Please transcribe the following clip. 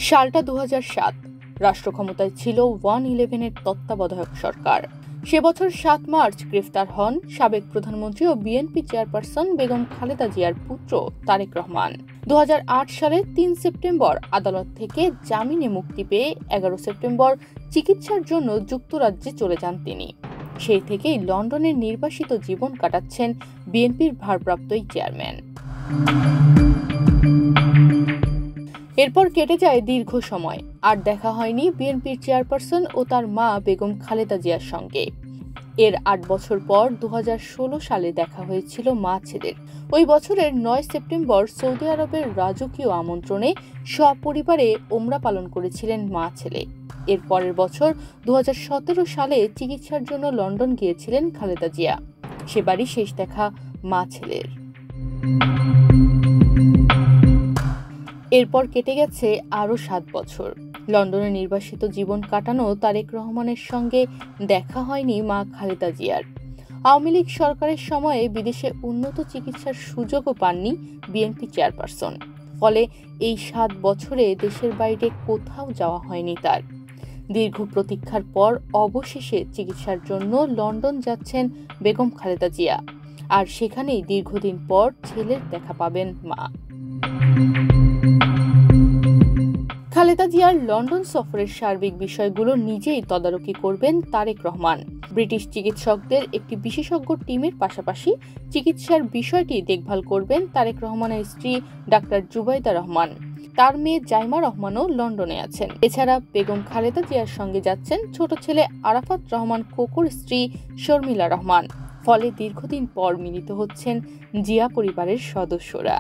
সালটা 2007। রাষ্ট্র ক্ষমতায় ছিল 1-11-এর তত্ত্বাবধায়ক সরকার। সে বছর 7 মার্চ গ্রেফতার হন সাবেক প্রধানমন্ত্রী ও বিএনপি চেয়ারপারসন বেগম খালেদা জিয়ার পুত্র তারেক রহমান। 2008 সালের 3 সেপ্টেম্বর আদালত থেকে জামিনে মুক্তি পেয়ে 11 সেপ্টেম্বর চিকিৎসার জন্য যুক্তরাজ্যে চলে যান তিনি। সেই থেকেই লন্ডনের নির্বাসিত জীবন কাটাচ্ছেন বিএনপির ভারপ্রাপ্ত চেয়ারম্যান। এরপর কেটে যায় দীর্ঘ সময়, আর দেখা হয়নি বিএনপির চেয়ারপারসন ও তার মা বেগম খালেদা জিয়ার সঙ্গে। এর 8 বছর পর 2016 সালে দেখা হয়েছিল মা ছেলের। ওই বছরের 9 সেপ্টেম্বর সৌদি আরবের রাজকীয় আমন্ত্রণে সপরিবারে ওমরা পালন করেছিলেন মা ছেলে। এর পরের বছর 2017 সালে চিকিৎসার জন্য লন্ডন গিয়েছিলেন খালেদা জিয়া। সেবারই শেষ দেখা মা ছেলের। এরপর কেটে গেছে আরও 7 বছর। লন্ডনে নির্বাসিত জীবন কাটানো তারেক রহমানের সঙ্গে দেখা হয়নি মা খালেদা জিয়ার। আওয়ামী লীগ সরকারের সময়ে বিদেশে উন্নত চিকিৎসার সুযোগও পাননি বিএনপি চেয়ারপারসন। ফলে এই 7 বছরে দেশের বাইরে কোথাও যাওয়া হয়নি তার। দীর্ঘ প্রতীক্ষার পর অবশেষে চিকিৎসার জন্য লন্ডন যাচ্ছেন বেগম খালেদা জিয়া, আর সেখানেই দীর্ঘদিন পর ছেলের দেখা পাবেন মা। খালেদা জিয়ার লন্ডন সফরের সার্বিক বিষয়গুলো নিজেই তদারকি করবেন তারেক রহমান। ব্রিটিশ চিকিৎসকদের একটি বিশেষজ্ঞ টিমের পাশাপাশি চিকিৎসার বিষয়টি দেখভাল করবেন তারেক রহমানের স্ত্রী ডাক্তার জুবাইদা রহমান। তার মেয়ে জাইমা রহমানও লন্ডনে আছেন। এছাড়া বেগম খালেদা জিয়ার সঙ্গে যাচ্ছেন ছোট ছেলে আরাফাত রহমান কোকোর স্ত্রী শর্মিলা রহমান। ফলে দীর্ঘদিন পর মিলিত হচ্ছেন জিয়া পরিবারের সদস্যরা।